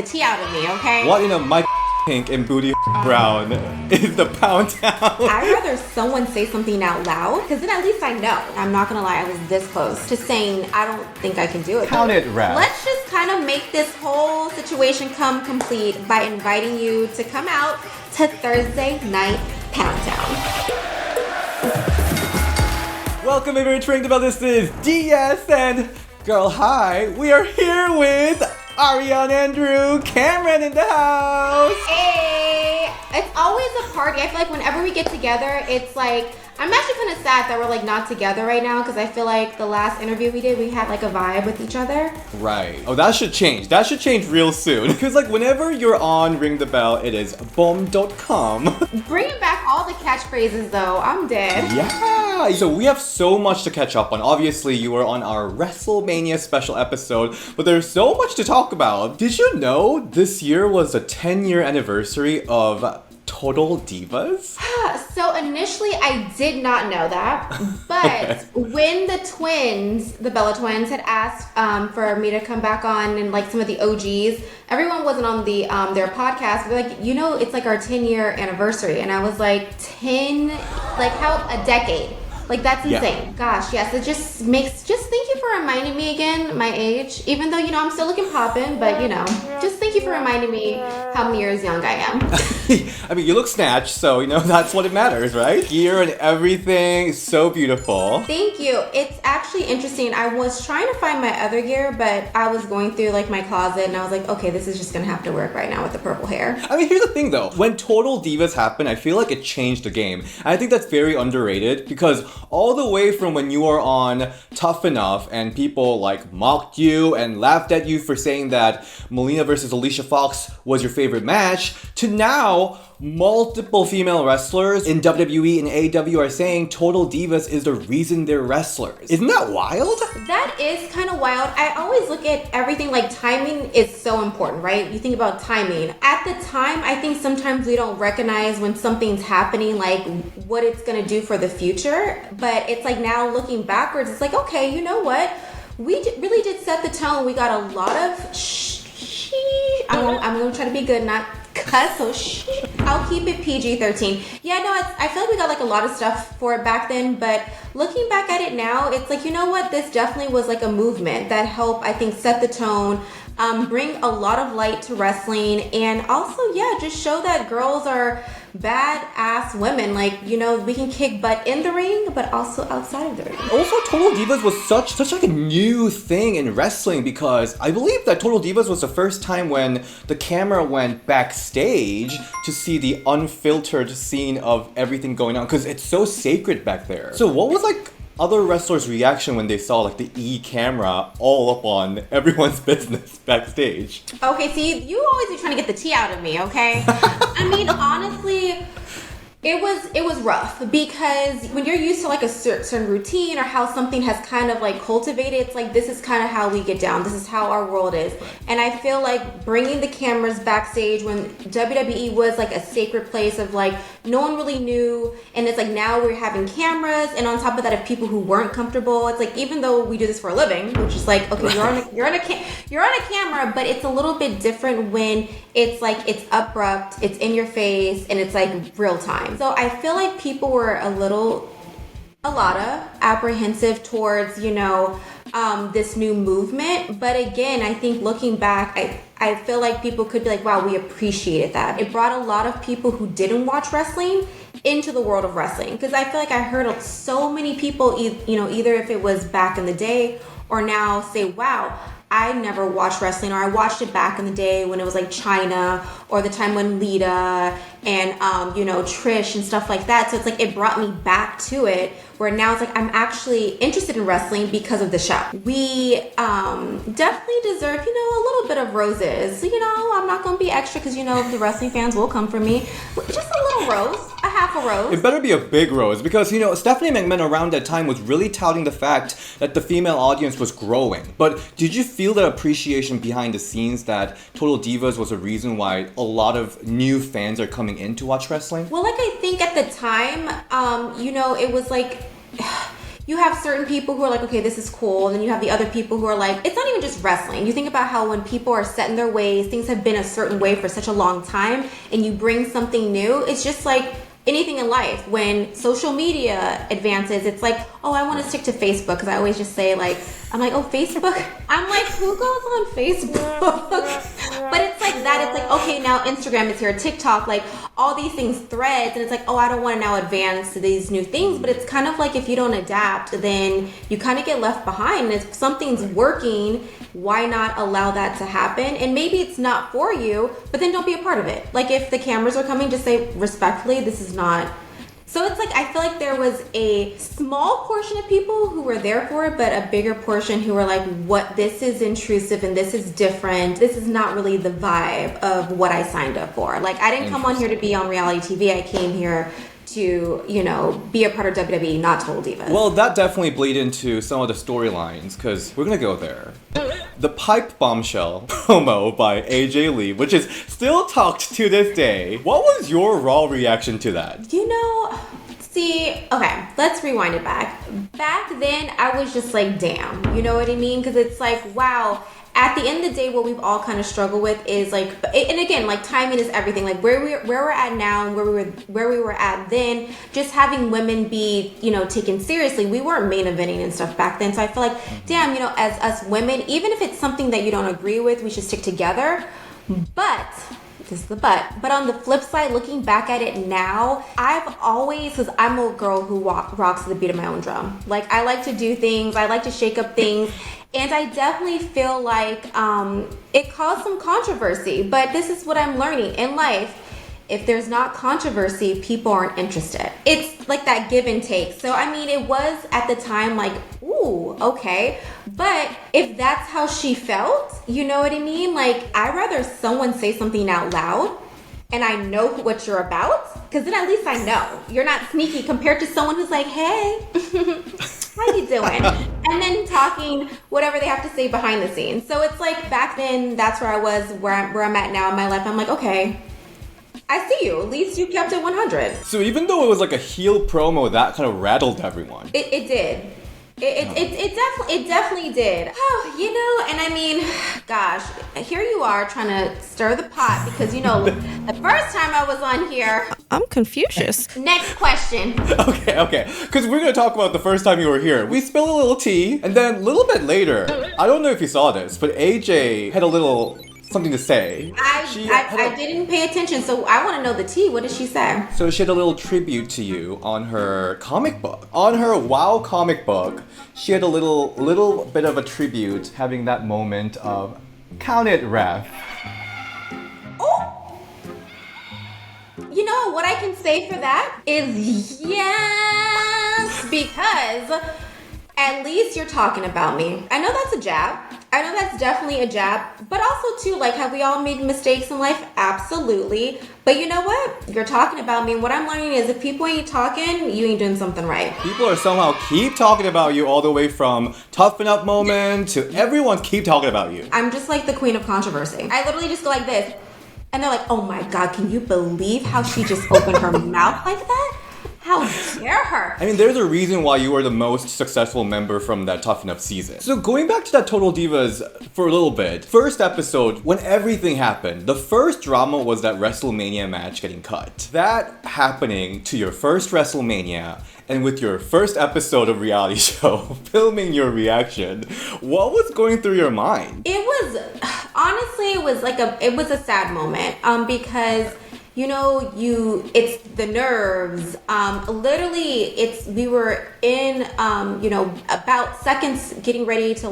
the tea out of me, okay? What in a Mike pink and booty brown is the pound town? I'd rather someone say something out loud, because then at least I know. I'm not gonna lie, I was this close to saying I don't think I can do it. Count it, Rap. Let's just kind of make this whole situation come complete by inviting you to come out to Thursday Night Pound Town. Welcome everyone to Ring the Belle. This is DS and girl, hi. We are here with Ariane Andrew, Cameron in the house. Hey, it's always a party. I feel like whenever we get together, it's like, I'm actually kind of sad that we're like not together right now, because I feel like the last interview we did, we had like a vibe with each other. Right. Oh, that should change. That should change real soon. Because like whenever you're on Ring the Belle, it is bomb.com. Bringing back all the catchphrases though, I'm dead. Yeah. So we have so much to catch up on. Obviously, you were on our WrestleMania special episode, but there's so much to talk about. Did you know this year was the 10-year anniversary of Total Divas? So initially I did not know that, but when the twins, the Bella twins, had asked for me to come back on and like some of the OGs, everyone wasn't on the their podcast. They're like, you know, it's like our 10-year anniversary, and I was like, 10, like how a decade. Like, that's insane. Yeah. Gosh, yes, it just makes, just thank you for reminding me again my age. Even though, you know, I'm still looking poppin', but, you know, just thank you for reminding me how many years young I am. I mean, you look snatched, so, you know, that's what it matters, right? Gear and everything, so beautiful. Thank you. It's actually interesting. I was trying to find my other gear, but I was going through, like, my closet, and I was like, okay, this is just gonna have to work right now with the purple hair. I mean, here's the thing, though. When Total Divas happened, I feel like it changed the game. And I think that's very underrated, because all the way from when you were on Tough Enough and people like mocked you and laughed at you for saying that Melina versus Alicia Fox was your favorite match, to now multiple female wrestlers in WWE and AEW are saying Total Divas is the reason they're wrestlers. Isn't that wild? That is kind of wild. I always look at everything like timing is so important, right? You think about timing. At the time, I think sometimes we don't recognize when something's happening, like what it's gonna do for the future. But it's like now looking backwards, it's like, okay, you know what? We really did set the tone. We got a lot of I'm gonna try to be good, not cuss, so I'll keep it PG-13. Yeah, no, I feel like we got like a lot of stuff for it back then, but looking back at it now, it's like, you know what, this definitely was like a movement that helped, I think, set the tone, bring a lot of light to wrestling, and also, yeah, just show that girls are badass women. Like, you know, we can kick butt in the ring, but also outside of the ring. Also, Total Divas was such like a new thing in wrestling, because I believe that Total Divas was the first time when the camera went backstage to see the unfiltered scene of everything going on, because it's so sacred back there. So what was like other wrestlers' reaction when they saw like the E camera all up on everyone's business backstage? Okay, see, you always be trying to get the tea out of me, okay? I mean, honestly, it was rough, because when you're used to like a certain routine or how something has kind of like cultivated, it's like, this is kind of how we get down. This is how our world is. And I feel like bringing the cameras backstage when WWE was like a sacred place of like, no one really knew. And it's like, now we're having cameras. And on top of that, if people who weren't comfortable, it's like, even though we do this for a living, which is like, okay, you're on a camera, but it's a little bit different when it's like, it's abrupt, it's in your face, and it's like real time. So I feel like people were a lot of apprehensive towards, you know, this new movement. But again, I think looking back, I feel like people could be like, wow, we appreciated that. It brought a lot of people who didn't watch wrestling into the world of wrestling. Because I feel like I heard so many people, you know, either if it was back in the day or now, say, wow, I never watched wrestling, or I watched it back in the day when it was like China, or the time when Lita and, you know, Trish and stuff like that. So it's like, it brought me back to it, where now it's like, I'm actually interested in wrestling because of the show. We definitely deserve, you know, a little bit of roses. You know, I'm not going to be extra, because, you know, the wrestling fans will come for me. Just a little rose, a half a rose. It better be a big rose, because, you know, Stephanie McMahon around that time was really touting the fact that the female audience was growing. But did you feel that appreciation behind the scenes, that Total Divas was a reason why a lot of new fans are coming in to watch wrestling? Well, like, I think at the time, you know, it was like, you have certain people who are like, okay, this is cool. And then you have the other people who are like, it's not even just wrestling. You think about how when people are set in their ways, things have been a certain way for such a long time, and you bring something new, it's just like anything in life. When social media advances, it's like, oh, I want to stick to Facebook, because I always just say, like, I'm like, oh, Facebook? I'm like, who goes on Facebook? But it's like that. It's like, okay, now Instagram is here, TikTok, like all these things, threads, and it's like, oh, I don't want to now advance to these new things. But it's kind of like, if you don't adapt, then you kind of get left behind. And if something's working, why not allow that to happen? And maybe it's not for you, but then don't be a part of it. Like, if the cameras are coming, just say respectfully, this is not. So it's like, I feel like there was a small portion of people who were there for it, but a bigger portion who were like, what, this is intrusive and this is different. This is not really the vibe of what I signed up for. Like, I didn't come on here to be on reality TV. I came here to, you know, be a part of WWE, not Total Divas. Well, that definitely bleed into some of the storylines, because we're gonna go there. The Pipe Bombshell promo by AJ Lee, which is still talked to this day. What was your raw reaction to that? You know, see, okay, let's rewind it back. Back then, I was just like, damn, you know what I mean? Because it's like, wow. At the end of the day, what we've all kind of struggled with is like, and again, like, timing is everything. Like, where we're at now and where we were at then, just having women be, you know, taken seriously. We weren't main eventing and stuff back then. So I feel like, damn, you know, as us women, even if it's something that you don't agree with, we should stick together. But this is the but on the flip side, looking back at it now, I've always, because I'm a girl who rocks to the beat of my own drum. Like, I like to do things, I like to shake up things. And I definitely feel like it caused some controversy. But this is what I'm learning in life. If there's not controversy, people aren't interested. It's like that give and take. So, I mean, it was at the time like, ooh, okay. But if that's how she felt, you know what I mean? Like, I'd rather someone say something out loud and I know what you're about, because then at least I know you're not sneaky compared to someone who's like, hey, how you doing? And then talking whatever they have to say behind the scenes. So it's like, back then, that's where I was, where I'm at now in my life. I'm like, okay, I see you. At least you kept it 100. So even though it was like a heel promo, that kind of rattled everyone. It did. It definitely did. Oh, you know, and I mean, gosh, here you are trying to stir the pot because, you know, the first time I was on here, I'm Confucius. Next question. Okay. Because we're going to talk about the first time you were here. We spilled a little tea, and then a little bit later, I don't know if you saw this, but AJ had a little something to say. I didn't pay attention, so I want to know the tea. What did she say? So she had a little tribute to you on her comic book. On her WoW comic book, she had a little bit of a tribute, having that moment of, count it, ref. Oh! You know, what I can say for that is yes, because at least you're talking about me. I know that's a jab. I know that's definitely a jab, but also too, like, have we all made mistakes in life? Absolutely. But you know what? You're talking about me, and what I'm learning is if people ain't talking, you ain't doing something right. People are somehow keep talking about you, all the way from toughen up moment to everyone keep talking about you. I'm just like the queen of controversy. I literally just go like this, and they're like, oh my God, can you believe how she just opened her mouth like that? How dare her? I mean, there's a reason why you were the most successful member from that Tough Enough season. So going back to that Total Divas for a little bit, first episode, when everything happened, the first drama was that WrestleMania match getting cut. That happening to your first WrestleMania, and with your first episode of reality show, filming your reaction, what was going through your mind? It was, honestly, it was a sad moment, because you know, it's the nerves. Literally, we were in, about seconds getting ready to,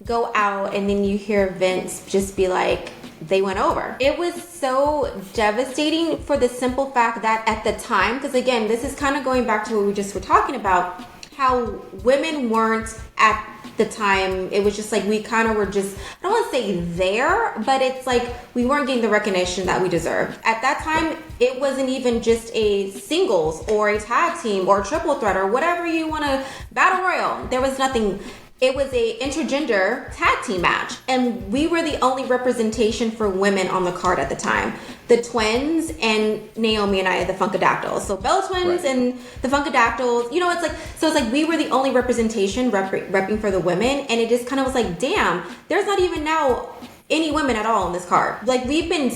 go out, and then you hear Vince just be like, they went over. It was so devastating for the simple fact that at the time, because again, this is kind of going back to what we just were talking about, how women weren't at the time. It was just like we kind of were just, I don't want to say there, but it's like we weren't getting the recognition that we deserved. At that time, it wasn't even just a singles or a tag team or a triple threat or whatever you want to, battle royal. There was nothing it was a intergender tag team match, and we were the only representation for women on the card at the time. The twins and Naomi and I, the Funkadactyls. So Bella Twins and the Funkadactyls. You know, it's like we were the only representation repping for the women, and it just kind of was like, damn, there's not even now any women at all on this card. Like, we've been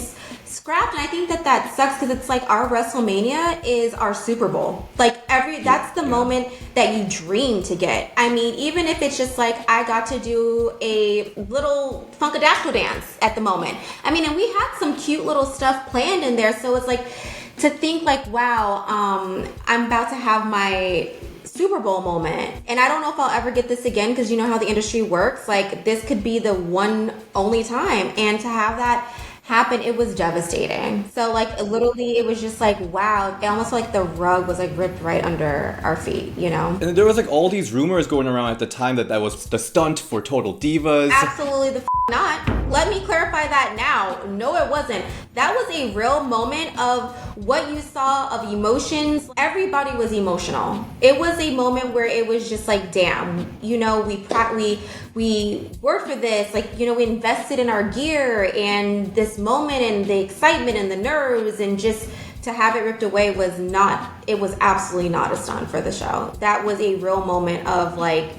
scrapped, and I think that sucks because it's like our WrestleMania is our Super Bowl. Like, that's the moment that you dream to get. I mean, even if it's just like I got to do a little Funkadactyl dance at the moment. I mean, and we had some cute little stuff planned in there, so it's like to think like, wow, I'm about to have my Super Bowl moment, and I don't know if I'll ever get this again, because you know how the industry works. Like, this could be the one only time, and to have that happen, it was devastating. So like, literally, it was just like, wow, it almost felt like the rug was like ripped right under our feet, you know? And there was like all these rumors going around at the time that was the stunt for Total Divas. Absolutely the not. Let me clarify that now. No, it wasn't. That was a real moment of what you saw of emotions. Everybody was emotional. It was a moment where it was just like, damn, you know, we worked for this. Like, you know, we invested in our gear, and this moment and the excitement and the nerves, and just to have it ripped away it was absolutely not a stunt for the show. That was a real moment of like,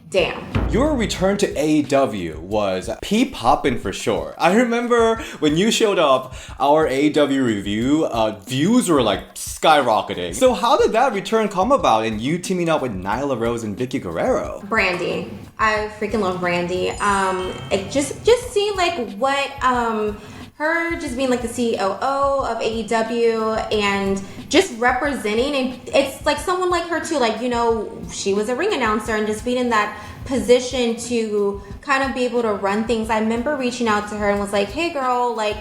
damn. Your return to AEW was poppin' for sure. I remember when you showed up, our AEW review, views were like skyrocketing. So how did that return come about, and you teaming up with Nyla Rose and Vicky Guerrero? Brandy. I freaking love Brandy. It just seemed like what her just being like the COO of AEW and just representing, and it's like someone like her too, like, you know, she was a ring announcer, and just being in that position to kind of be able to run things. I remember reaching out to her and was like, hey girl, like,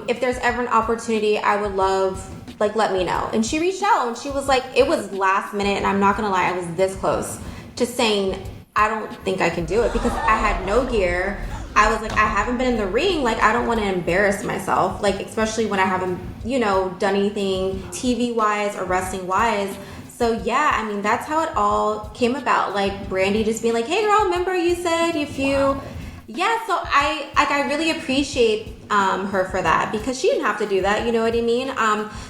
if there's ever an opportunity, I would love, like, let me know. And she reached out, and she was like, it was last minute, and I'm not gonna lie, I was this close to saying, I don't think I can do it, because I had no gear. I was like, I haven't been in the ring. Like, I don't want to embarrass myself. Like, especially when I haven't, you know, done anything TV-wise or wrestling-wise. So, yeah, I mean, that's how it all came about. Like, Brandy just being like, hey, girl, remember you said if you... Wow. Yeah, so I really appreciate her for that, because she didn't have to do that, you know what I mean?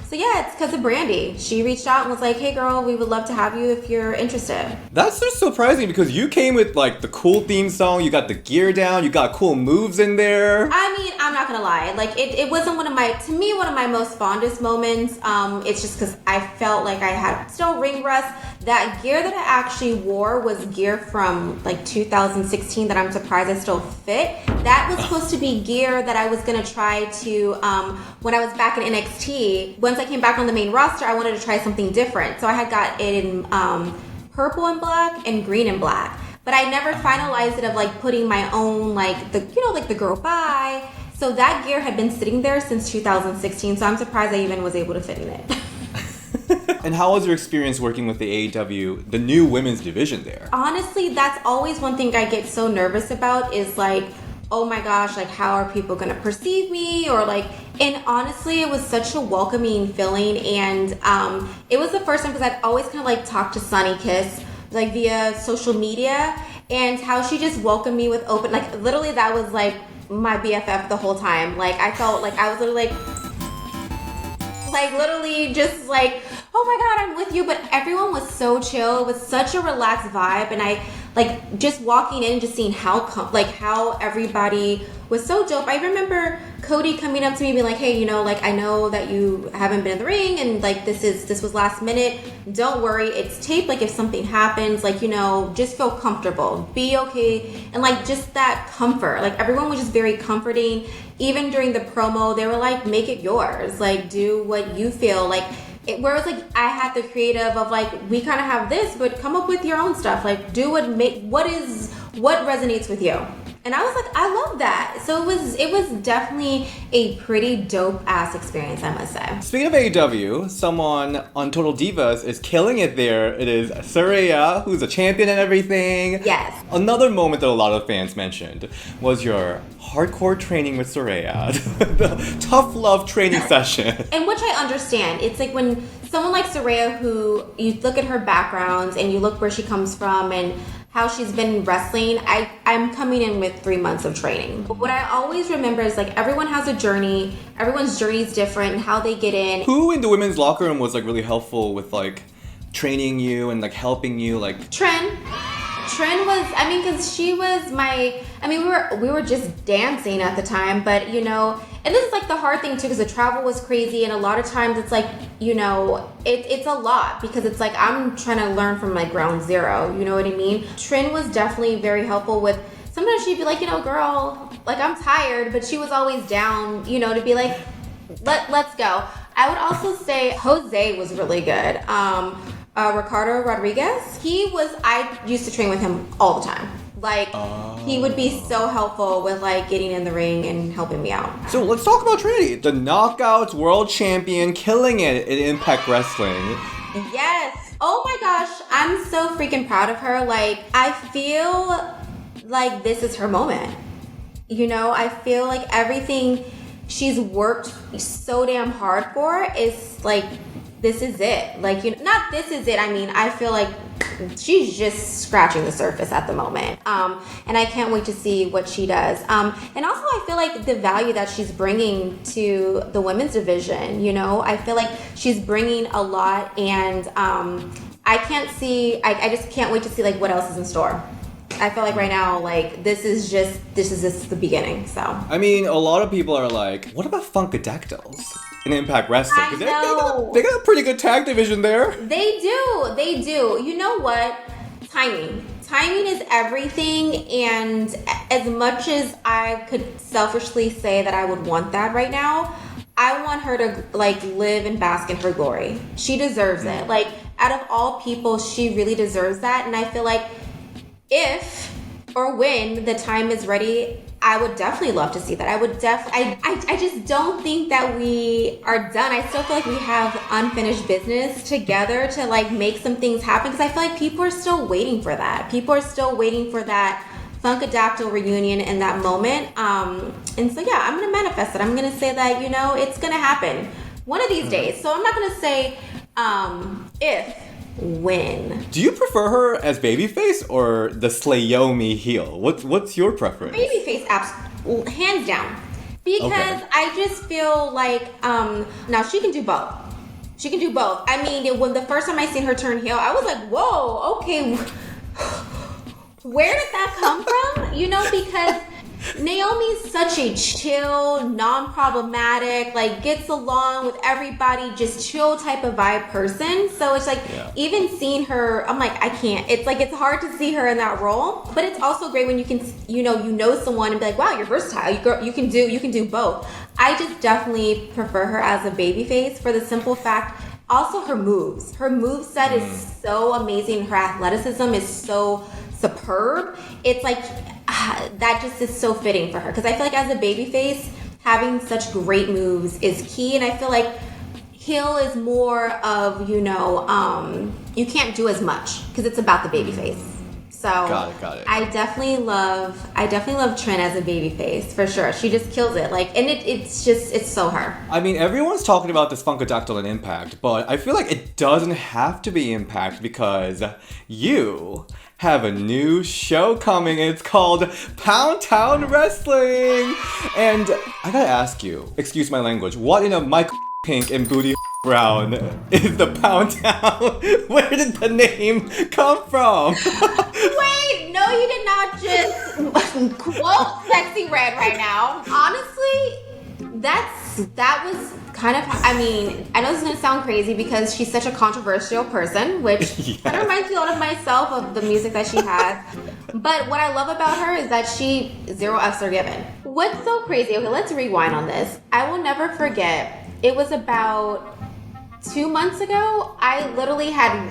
So yeah, it's because of Brandy. She reached out and was like, hey girl, we would love to have you if you're interested. That's just surprising, because you came with like the cool theme song, you got the gear down, you got cool moves in there. I mean, I'm not gonna lie, like it wasn't one of my most fondest moments. It's just because I felt like I had still ring rust. That gear that I actually wore was gear from like 2016 that I'm surprised I still fit. That was supposed to be gear that I was gonna try to, when I was back in NXT, once I came back on the main roster, I wanted to try something different. So I had got it in purple and black and green and black. But I never finalized it of like putting my own, like the, you know, like the girl bye. So that gear had been sitting there since 2016. So I'm surprised I even was able to fit in it. And how was your experience working with the AEW, the new women's division there? Honestly, that's always one thing I get so nervous about, is like, oh my gosh, like how are people gonna perceive me, or like, and honestly, it was such a welcoming feeling, and it was the first time, because I'd always kind of like talked to Sonny Kiss like via social media, and how she just welcomed me with open, like literally that was like my BFF the whole time. Like I felt like I was literally like literally just like, oh my god, I'm with you. But everyone was so chill. It was such a relaxed vibe, and I like just walking in and just seeing how everybody was so dope. I remember Cody coming up to me and being like, hey, you know, like I know that you haven't been in the ring, and like this was last minute. Don't worry, it's taped. Like if something happens, like, you know, just feel comfortable, be okay. And like just that comfort, like everyone was just very comforting. Even during the promo, they were like, make it yours, like do what you feel like. Whereas like I had the creative of like, we kind of have this, but come up with your own stuff, like do what resonates with you. And I was like, I love that. So it was definitely a pretty dope ass experience, I must say. Speaking of AEW, someone on Total Divas is killing it there. It is Saraya, who's a champion and everything. Yes. Another moment that a lot of fans mentioned was your hardcore training with Saraya, the tough love training session. And which I understand. It's like when someone like Saraya, who you look at her backgrounds and you look where she comes from, and how she's been wrestling, I'm coming in with 3 months of training. But what I always remember is like everyone has a journey. Everyone's journey is different and how they get in. Who in the women's locker room was like really helpful with like training you and like helping you like? Trin was, I mean, because she was my, I mean, we were just dancing at the time, but you know, and this is like the hard thing too, because the travel was crazy, and a lot of times it's like, you know, it's a lot, because it's like I'm trying to learn from like ground zero, you know what I mean? Trin was definitely very helpful with, sometimes she'd be like, you know, girl, like I'm tired, but she was always down, you know, to be like, let's go. I would also say Jose was really good. Ricardo Rodriguez, I used to train with him all the time. Like, he would be so helpful with like getting in the ring and helping me out. So let's talk about Trinity, the Knockouts World Champion, killing it in Impact Wrestling. Yes. Oh my gosh, I'm so freaking proud of her. Like, I feel like this is her moment. You know, I feel like everything she's worked so damn hard for is like, this is it. Like, you know, not this is it. I mean, I feel like she's just scratching the surface at the moment. And I can't wait to see what she does. And also I feel like the value that she's bringing to the women's division, you know, I feel like she's bringing a lot, and I just can't wait to see like what else is in store. I feel like right now, like, this is just the beginning, so. I mean, a lot of people are like, what about Funkadactyls in Impact Wrestling? I know. They got a pretty good tag division there. They do. You know what? Timing is everything, and as much as I could selfishly say that I would want that right now, I want her to, like, live and bask in her glory. She deserves it. Like, out of all people, she really deserves that, and I feel like if or when the time is ready, I would definitely love to see that. I just don't think that we are done. I still feel like we have unfinished business together to like make some things happen, because I feel like people are still waiting for that. People are still waiting for that Funkadactyl reunion in that moment. And so yeah, I'm gonna manifest it. I'm gonna say that, you know, it's gonna happen one of these days. So I'm not gonna say when. Do you prefer her as babyface or the Slayomi heel? What's your preference? Babyface, hands down. Because okay. I just feel like now she can do both. She can do both. I mean, when the first time I seen her turn heel, I was like, whoa, okay. Where did that come from? You know, because Naomi's such a chill, non-problematic, like gets along with everybody, just chill type of vibe person. So it's like, even seeing her, I'm like, I can't. It's like, it's hard to see her in that role. But it's also great when you can, you know someone and be like, wow, you're versatile. You can do both. I just definitely prefer her as a babyface for the simple fact, also her moves. Her moveset is so amazing. Her athleticism is so superb. It's like, that just is so fitting for her, because I feel like as a babyface, having such great moves is key, and I feel like heel is more of, you know, you can't do as much because it's about the babyface. So got it. I definitely love Trin as a babyface for sure. She just kills it. Like, and it's so her. I mean, everyone's talking about this Funkadactyl and Impact, but I feel like it doesn't have to be Impact, because you have a new show coming. It's called Pound Town Wrestling. And I gotta ask you, excuse my language, what in a Michael Pink and Booty Brown is the Pound Town? Where did the name come from? Wait, no, you did not just quote Sexy Red right now. Honestly, that was kind of, I mean, I know this is gonna sound crazy because she's such a controversial person, which kind of reminds me a lot of myself, of the music that she has. But what I love about her is that zero F's are given. What's so crazy, okay, let's rewind on this. I will never forget, it was about 2 months ago, I literally had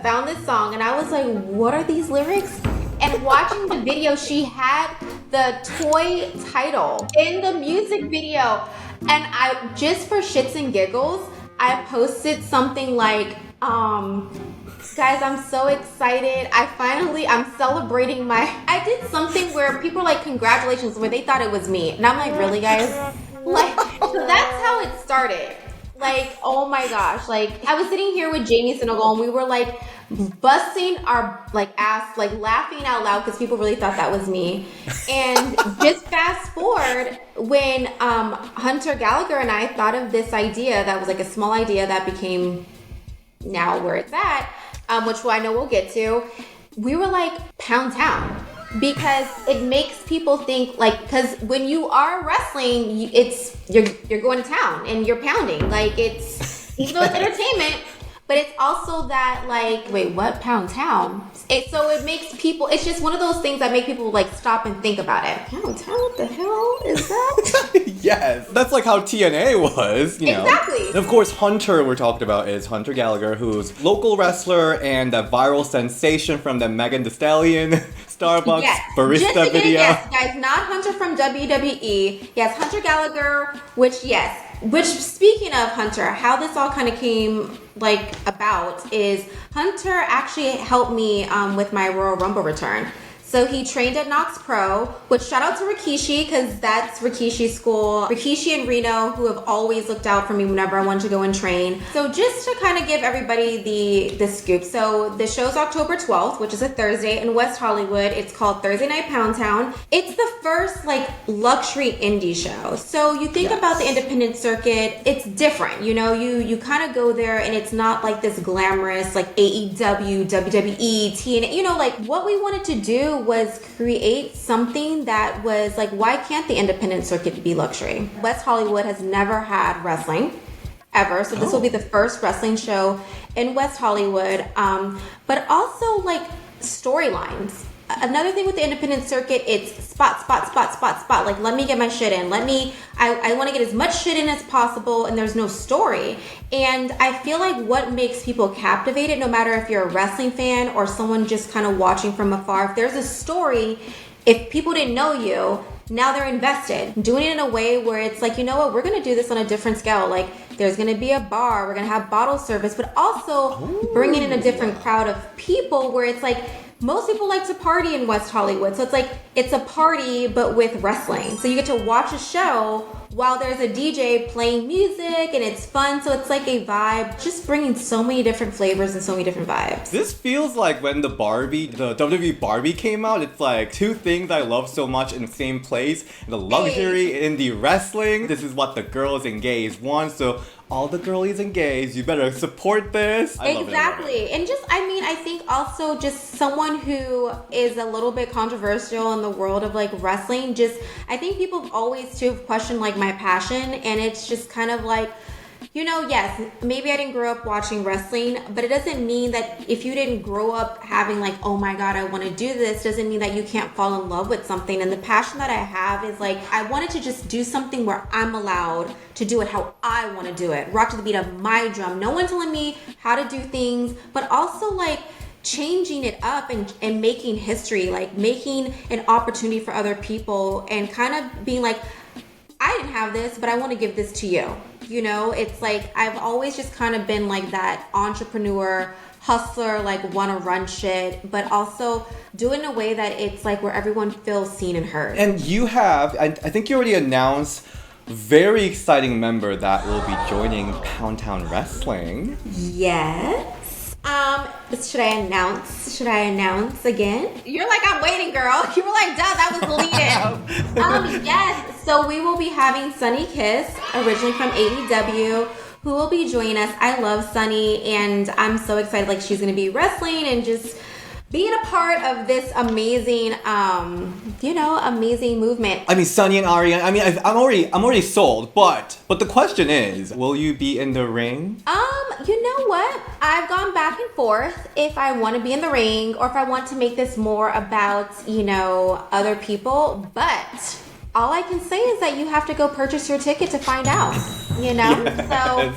found this song and I was like, what are these lyrics? And watching the video, she had the toy title in the music video. And I, just for shits and giggles, I posted something like, guys, I'm so excited. I'm celebrating I did something where people were like, congratulations, where they thought it was me. And I'm like, really, guys? Like, so that's how it started. Like, oh my gosh. Like, I was sitting here with Jamie Sinegal and we were like busting our like ass, like laughing out loud because people really thought that was me. And just fast forward when Hunter Gallagher and I thought of this idea that was like a small idea that became now where it's at, which I know we'll get to. We were like Pound Town. Because it makes people think like, because when you are wrestling, it's you're going to town and you're pounding. Like it's, even though it's entertainment, but it's also that like, wait, what, Pound Town? So it makes people, it's just one of those things that make people like stop and think about it. Pound Town, what the hell is that? Yes, that's like how TNA was, you know. Exactly. And of course, Hunter we're talking about is Hunter Gallagher, who's local wrestler and a viral sensation from the Megan Thee Stallion Starbucks barista just to video. Yes, guys, not Hunter from WWE. Yes, Hunter Gallagher, which speaking of Hunter, how this all kind of came like about is Hunter actually helped me with my Royal Rumble return. So he trained at Knox Pro, which shout out to Rikishi, because that's Rikishi's school. Rikishi and Reno, who have always looked out for me whenever I wanted to go and train. So just to kind of give everybody the scoop. So the show's October 12th, which is a Thursday in West Hollywood. It's called Thursday Night Pound Town. It's the first like luxury indie show. So you think about the independent circuit, it's different. You know, you kind of go there and it's not like this glamorous like AEW, WWE, TNA. You know, like what we wanted to do was create something that was like, why can't the independent circuit be luxury? West Hollywood has never had wrestling ever, so this will be the first wrestling show in West Hollywood. But also like storylines. Another thing with the independent circuit, it's spot. Like, let me get my shit in. I want to get as much shit in as possible, and there's no story. And I feel like what makes people captivated, no matter if you're a wrestling fan or someone just kind of watching from afar, if there's a story, if people didn't know you, now they're invested. Doing it in a way where it's like, you know what, we're going to do this on a different scale. Like, there's going to be a bar, we're going to have bottle service, but also bringing in a different crowd of people where it's like, most people like to party in West Hollywood. So it's like, it's a party, but with wrestling. So you get to watch a show while there's a DJ playing music and it's fun. So it's like a vibe, just bringing so many different flavors and so many different vibes. This feels like when the WWE Barbie came out. It's like two things I love so much in the same place. The luxury in the wrestling. This is what the girls and gays want. So all the girlies and gays, you better support this. I love it. Exactly. And just, I mean, I think also just someone who is a little bit controversial in the world of like wrestling, just, I think people have always too have questioned like my passion, and it's just kind of like, you know, yes, maybe I didn't grow up watching wrestling, but it doesn't mean that if you didn't grow up having like, oh my God, I want to do this, doesn't mean that you can't fall in love with something. And the passion that I have is like, I wanted to just do something where I'm allowed to do it how I want to do it. Rock to the beat of my drum. No one telling me how to do things, but also like changing it up and making history, like making an opportunity for other people and kind of being like, I didn't have this, but I want to give this to you. You know, it's like I've always just kind of been like that entrepreneur, hustler, like want to run shit, but also do it in a way that it's like where everyone feels seen and heard. And you have, I think you already announced, very exciting member that will be joining Pound Town Wrestling. Yes. Should I announce again? You're like, I'm waiting, girl. You were like, duh, that was leading. Yes. So we will be having Sonny Kiss, originally from AEW, who will be joining us. I love Sonny, and I'm so excited. Like, she's going to be wrestling and just being a part of this amazing, amazing movement. I mean, Sonny and Ariane. I mean, I'm already sold. But the question is, will you be in the ring? You know what? I've gone back and forth if I want to be in the ring or if I want to make this more about, other people. But all I can say is that you have to go purchase your ticket to find out. Yes. So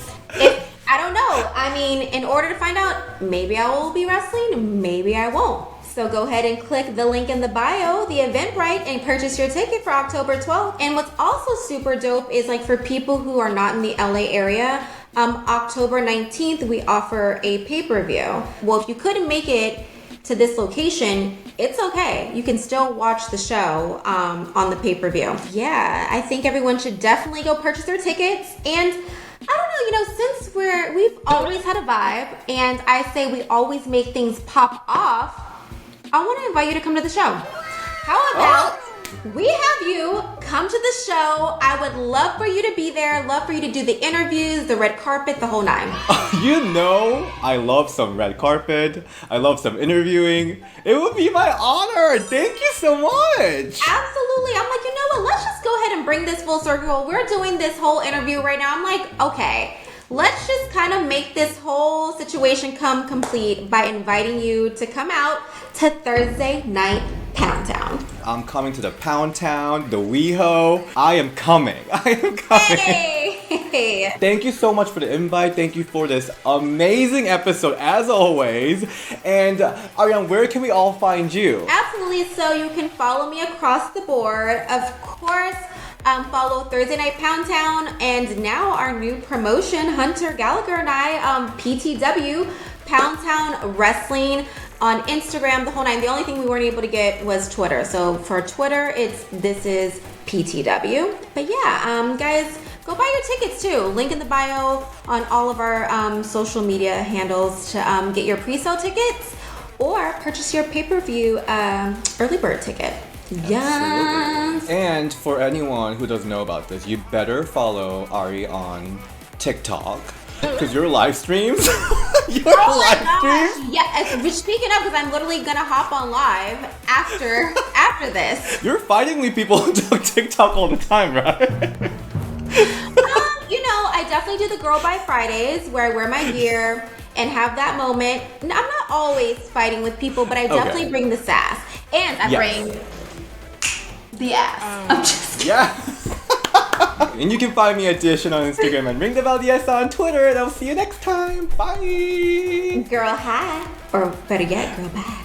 I don't know. I mean, in order to find out, maybe I will be wrestling, maybe I won't. So go ahead and click the link in the bio, the Eventbrite, and purchase your ticket for October 12th. And what's also super dope is like for people who are not in the LA area, October 19th, we offer a pay-per-view. Well, if you couldn't make it to this location, it's okay. You can still watch the show on the pay-per-view. Yeah, I think everyone should definitely go purchase their tickets. And I don't Since we've always had a vibe, and I say we always make things pop off, I want to invite you to come to the show. How about we have you come to the show? I would love for you to be there, love for you to do the interviews, the red carpet, the whole nine. I love some red carpet. I love some interviewing. It would be my honor. Thank you so much. Absolutely. I'm like, you know what? Let's just go ahead and bring this full circle. We're doing this whole interview right now. I'm like, okay, let's just kind of make this whole situation come complete by inviting you to come out to Thursday night Pound Town. I'm coming to the Pound Town, the WeHo. I am coming. Hey! Thank you so much for the invite. Thank you for this amazing episode, as always. And Ariane, where can we all find you? Absolutely. So you can follow me across the board. Of course, follow Thursday Night Pound Town, and now our new promotion, Hunter Gallagher and I, PTW, Pound Town Wrestling, on Instagram, the whole nine. The only thing we weren't able to get was Twitter. So for Twitter, this is PTW. But yeah, guys, go buy your tickets too. Link in the bio on all of our social media handles to get your pre-sale tickets or purchase your pay-per-view early bird ticket. Yes. And for anyone who doesn't know about this, you better follow Ari on TikTok. Because your live streams, streams. Yeah, speaking of, because I'm literally gonna hop on live after this. You're fighting with people on TikTok all the time, right? I definitely do the Girl by Fridays where I wear my gear and have that moment. I'm not always fighting with people, but I definitely bring the sass and I bring the ass. I'm just kidding. Yeah. And you can find me at Dish on Instagram and Ring the Belle DS on Twitter, and I'll see you next time. Bye. Girl, hi. Or better yet, girl, bye.